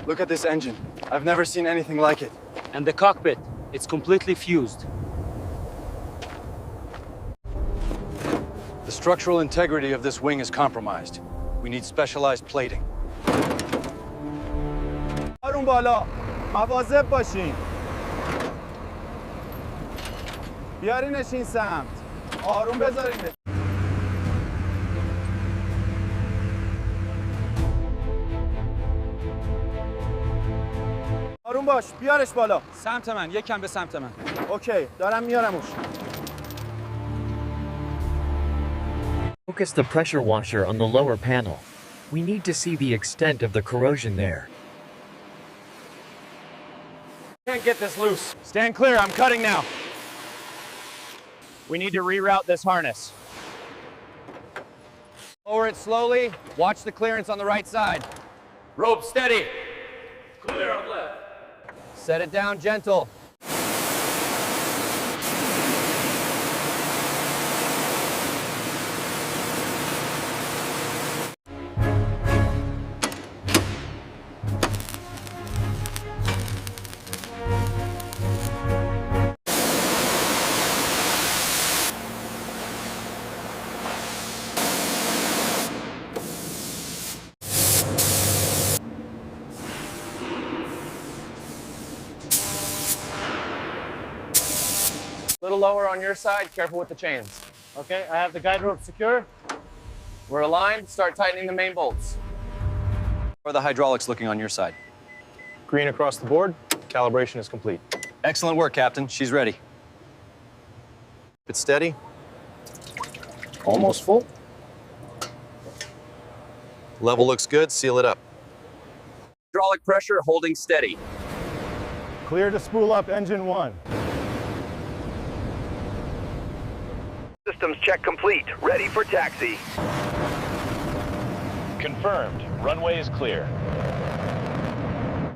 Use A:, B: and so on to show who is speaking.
A: Look at this engine. I've never seen anything like it.
B: And the cockpit, it's completely fused.
A: The structural integrity of this wing is compromised. We need specialized plating.
C: آروم بالا. مواظب باشین. بیارینش این سمت. آروم بذارینش. آروم باش. بیارش بالا.
B: سمت من، یکم به سمت من.
C: اوکی. دارم میارمش.
D: Focus the pressure washer on the lower panel. We need to see the extent of the corrosion there.
C: Can't get this loose. Stand clear, I'm cutting now. We need to reroute this harness. Lower it slowly. Watch the clearance on the right side. Rope steady. Clear on left. Set it down gentle. A little lower on your side, careful with the chains. Okay, I have the guide rope secure. We're aligned, start tightening the main bolts.
A: How are the hydraulics looking on your side?
E: Green across the board, calibration is complete.
A: Excellent work, Captain. She's ready.
E: It's steady.
C: Almost full.
E: Level looks good, seal it up.
F: Hydraulic pressure holding steady.
C: Clear to spool up engine 1.
G: Systems check complete. Ready for taxi.
H: Confirmed. Runway is clear.